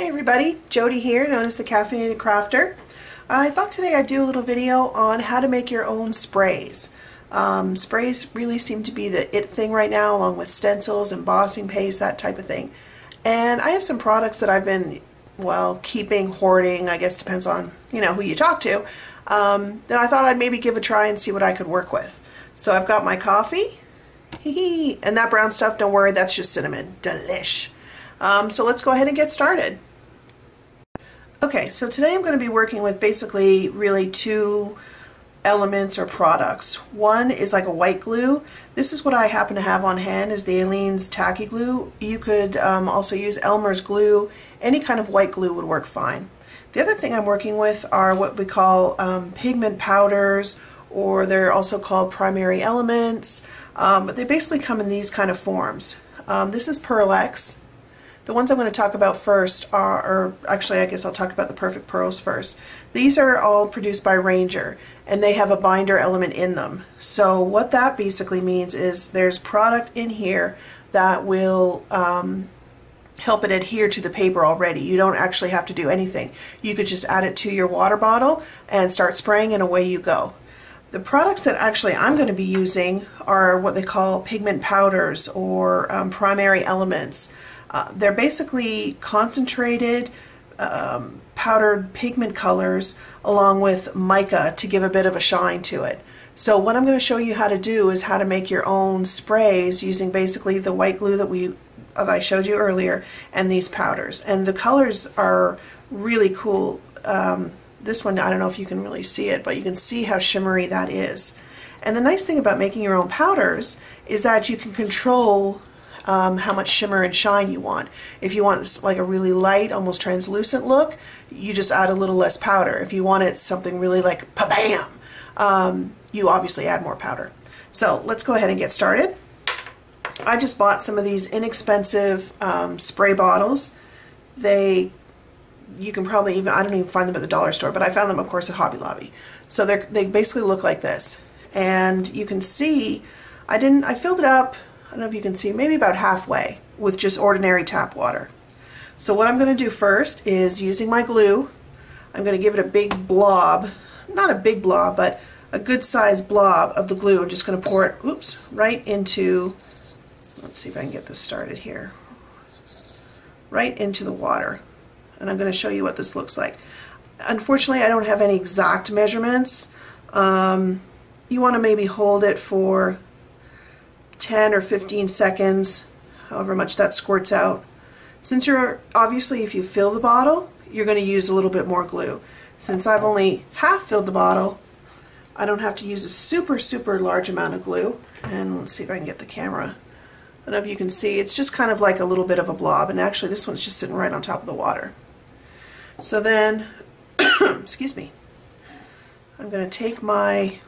Hi everybody, Jody here, known as the Caffeinated Crafter. I thought today I'd do a little video on how to make your own sprays. Sprays really seem to be the it thing right now, along with stencils, embossing paste, that type of thing. And I have some products that I've been, well, keeping, hoarding, I guess depends on, who you talk to, that I thought I'd maybe give a try and see what I could work with. So I've got my coffee, and that brown stuff, don't worry, that's just cinnamon. Delish. So let's go ahead and get started. Okay, so today I'm going to be working with basically really two elements or products. One is like a white glue. This is what I happen to have on hand, is the Aleene's tacky glue. You could also use Elmer's glue. Any kind of white glue would work fine. The other thing I'm working with are what we call pigment powders, or they're also called primary elements, but they basically come in these kind of forms. This is Pearl X. The ones I'm going to talk about first are, or actually I guess I'll talk about the Perfect Pearls first. These are all produced by Ranger, and they have a binder element in them. So what that basically means is there's product in here that will help it adhere to the paper already. You don't actually have to do anything. You could just add it to your water bottle and start spraying, and away you go. The products that actually I'm going to be using are what they call pigment powders, or primary elements. They're basically concentrated powdered pigment colors along with mica to give a bit of a shine to it. So what I'm going to show you how to do is how to make your own sprays using basically the white glue that I showed you earlier and these powders. And the colors are really cool. This one, I don't know if you can really see it, but you can see how shimmery that is. And the nice thing about making your own powders is that you can control how much shimmer and shine you want. If you want like a really light, almost translucent look, you just add a little less powder. If you want it something really like pa-bam, you obviously add more powder. So let's go ahead and get started. I just bought some of these inexpensive spray bottles. You can probably even, I don't even find them at the dollar store, but I found them of course at Hobby Lobby. So they basically look like this. And you can see, I filled it up, I don't know if you can see, maybe about halfway with just ordinary tap water. So what I'm going to do first is, using my glue, I'm going to give it a big blob, not a big blob, but a good sized blob of the glue. I'm just going to pour it, right into, let's see if I can get this started here, right into the water. And I'm going to show you what this looks like. Unfortunately, I don't have any exact measurements. You want to maybe hold it for 10 or 15 seconds, however much that squirts out. Since obviously if you fill the bottle, you're going to use a little bit more glue. Since I've only half filled the bottle, I don't have to use a super large amount of glue. And let's see if I can get the camera. I don't know if you can see, it's just kind of like a little bit of a blob, and actually this one's just sitting right on top of the water. So then, excuse me, I'm going to take my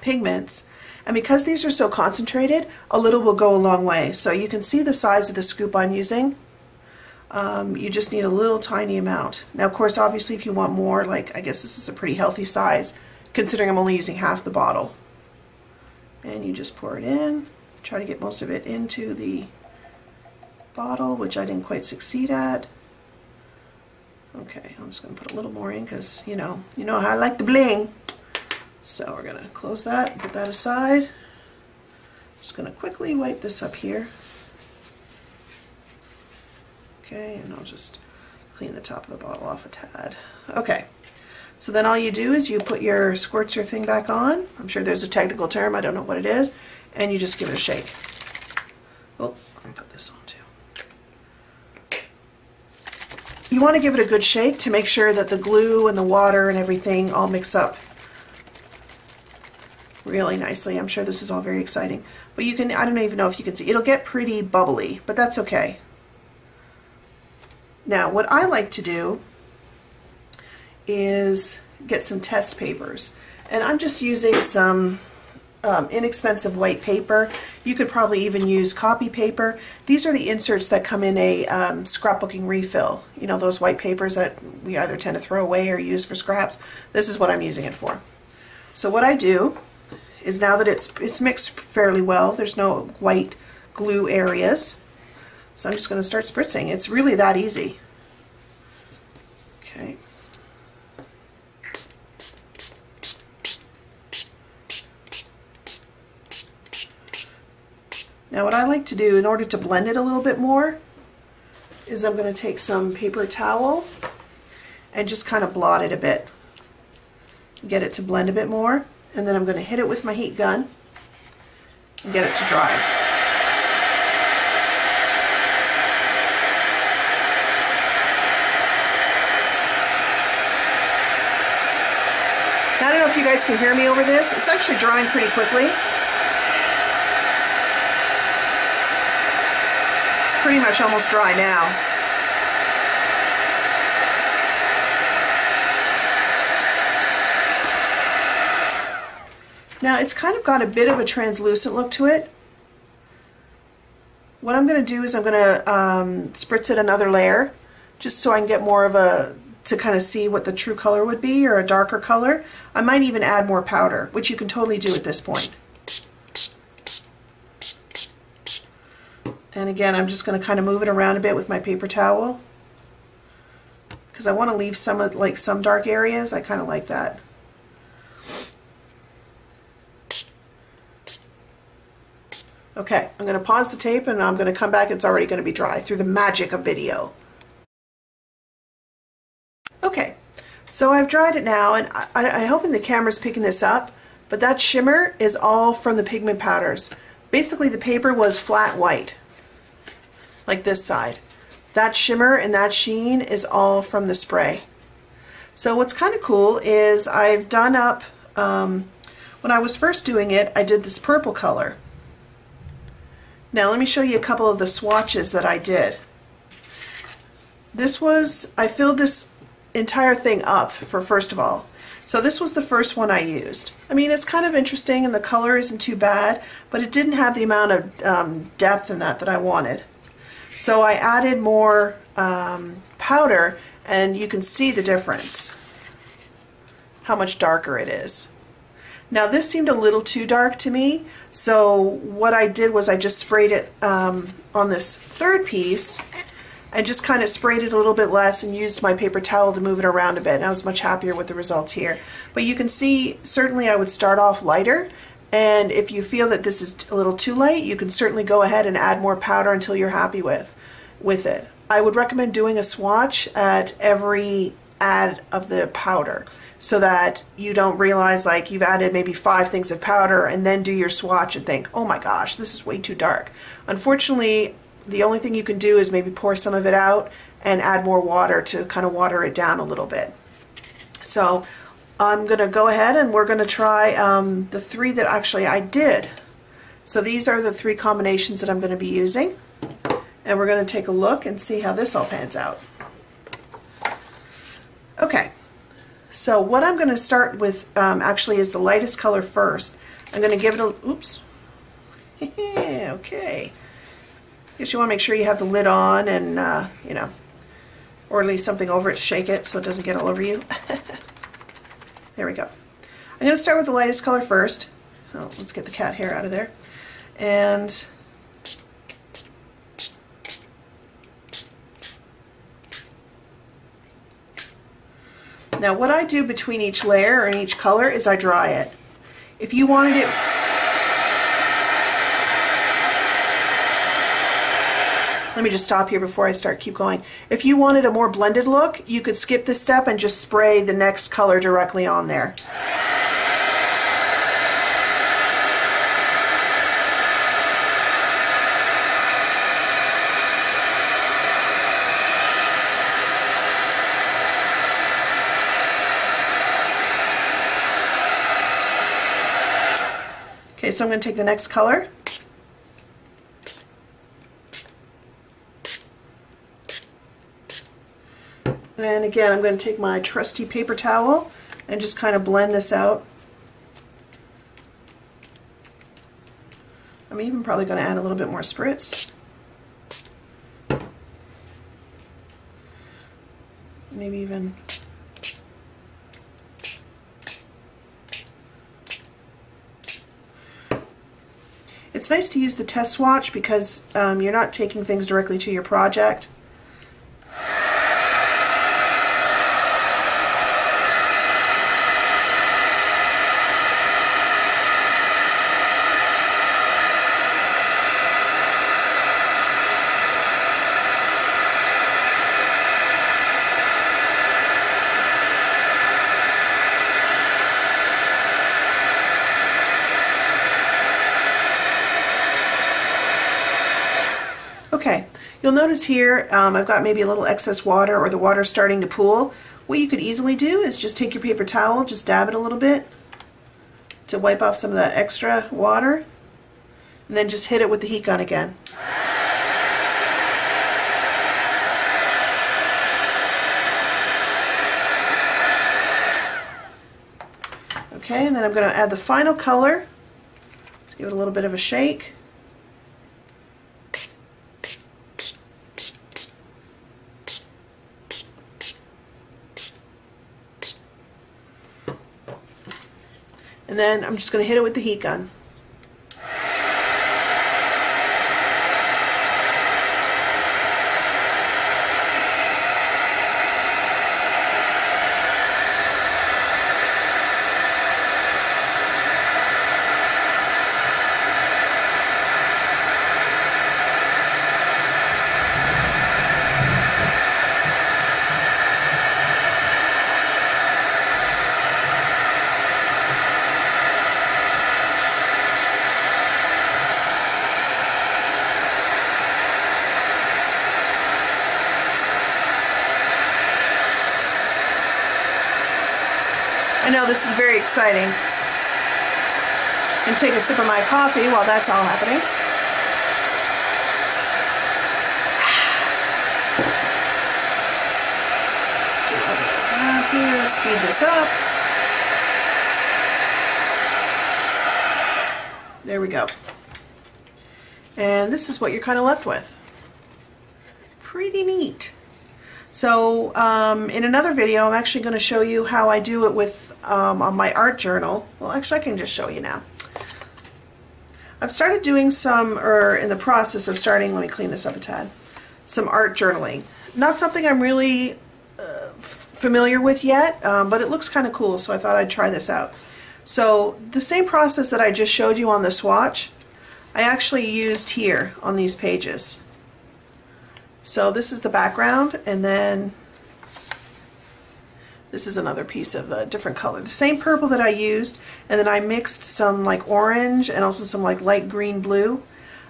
pigments, and because these are so concentrated, a little will go a long way. So you can see the size of the scoop I'm using. You just need a little tiny amount. Now of course, obviously if you want more, like I guess this is a pretty healthy size considering I'm only using half the bottle. And you just pour it in, try to get most of it into the bottle, which I didn't quite succeed at. Okay, I'm just going to put a little more in because, you know how I like the bling. So we're going to close that, put that aside. Just going to quickly wipe this up here. Okay, and I'll just clean the top of the bottle off a tad. Okay, so then all you do is you put your squirtzer thing back on. I'm sure there's a technical term, I don't know what it is. And you just give it a shake. Oh, let me put this on too. You want to give it a good shake to make sure that the glue and the water and everything all mix up really nicely. I'm sure this is all very exciting. But you can, I don't even know if you can see, it'll get pretty bubbly, but that's okay. Now what I like to do is get some test papers. And I'm just using some inexpensive white paper. You could probably even use copy paper. These are the inserts that come in a scrapbooking refill. You know, those white papers that we either tend to throw away or use for scraps. This is what I'm using it for. So what I do is, now that it's mixed fairly well, there's no white glue areas, So I'm just going to start spritzing. It's really that easy. Okay. Now what I like to do in order to blend it a little bit more is I'm going to take some paper towel and just kind of blot it a bit. Get it to blend a bit more, and then I'm going to hit it with my heat gun and get it to dry. Now, I don't know if you guys can hear me over this. It's actually drying pretty quickly. It's pretty much almost dry now. Now it's kind of got a bit of a translucent look to it. What I'm going to do is I'm going to spritz it another layer just so I can get more of to kind of see what the true color would be, or a darker color. I might even add more powder, which you can totally do at this point. And again, I'm just going to kind of move it around a bit with my paper towel because I want to leave some dark areas. I kind of like that. Okay, I'm going to pause the tape and I'm going to come back. It's already going to be dry through the magic of video. Okay, so I've dried it now, and I'm hoping the camera's picking this up, but that shimmer is all from the pigment powders. Basically, the paper was flat white, like this side. That shimmer and that sheen is all from the spray. So what's kind of cool is I've done up, when I was first doing it, I did this purple color. Now let me show you a couple of the swatches that I did. I filled this entire thing up for first of all. So this was the first one I used. I mean, it's kind of interesting and the color isn't too bad, but it didn't have the amount of depth in that I wanted. So I added more powder, and you can see the difference, how much darker it is. Now this seemed a little too dark to me, so what I did was I just sprayed it on this third piece and just kind of sprayed it a little bit less and used my paper towel to move it around a bit. And I was much happier with the results here. But you can see, certainly I would start off lighter, and if you feel that this is a little too light, you can certainly go ahead and add more powder until you're happy with it. I would recommend doing a swatch at every add of the powder, so that you don't realize like you've added maybe 5 things of powder and then do your swatch and think, oh my gosh, this is way too dark. Unfortunately, the only thing you can do is maybe pour some of it out and add more water to kind of water it down a little bit. So I'm going to go ahead and we're going to try the 3 that actually I did. So these are the 3 combinations that I'm going to be using, and we're going to take a look and see how this all pans out. Okay. So what I'm going to start with actually is the lightest color first. I'm going to give it a, oops, okay. Guess you want to make sure you have the lid on and, you know, or at least something over it to shake it so it doesn't get all over you. There we go. I'm going to start with the lightest color first. Oh, let's get the cat hair out of there. And now what I do between each layer and each color is I dry it. If you wanted it, let me just stop here before I keep going. If you wanted a more blended look, you could skip this step and just spray the next color directly on there. Okay, so I'm going to take the next color. And again, I'm going to take my trusty paper towel and just kind of blend this out. I'm even probably going to add a little bit more spritz. Maybe even It's nice to use the test swatch because you're not taking things directly to your project. Okay, you'll notice here I've got maybe a little excess water or the water's starting to pool. What you could easily do is just take your paper towel, just dab it a little bit to wipe off some of that extra water, and then just hit it with the heat gun again. Okay, and then I'm going to add the final color. Just give it a little bit of a shake. And then I'm just going to hit it with the heat gun. I know this is very exciting. And take a sip of my coffee while that's all happening. Do a little dab here, speed this up. There we go. And this is what you're kind of left with. Pretty neat. So in another video I'm actually going to show you how I do it with on my art journal. Well, actually I can just show you now. I've started doing some, or in the process of starting, let me clean this up a tad, some art journaling. Not something I'm really familiar with yet, but it looks kind of cool, so I thought I'd try this out. So the same process that I just showed you on the swatch, I actually used here on these pages. So this is the background, and then this is another piece of a different color. The same purple that I used, and then I mixed some like orange and also some like light green blue.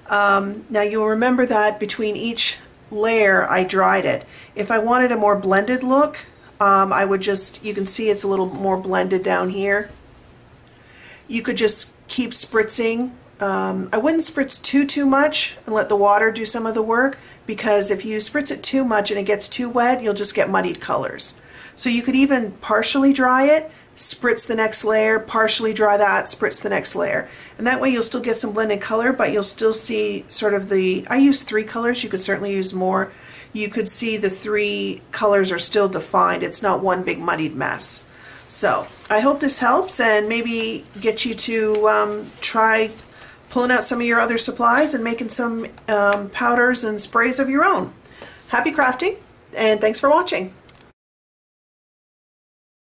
Now you'll remember that between each layer I dried it. If I wanted a more blended look, I would just, you can see it's a little more blended down here. You could just keep spritzing. I wouldn't spritz too much and let the water do some of the work, because if you spritz it too much and it gets too wet, you'll just get muddied colors. So you could even partially dry it, spritz the next layer, partially dry that, spritz the next layer. And that way you'll still get some blended color, but you'll still see sort of the, I use 3 colors, you could certainly use more. You could see the 3 colors are still defined. It's not one big muddied mess. So I hope this helps and maybe get you to try pulling out some of your other supplies and making some powders and sprays of your own. Happy crafting, and thanks for watching.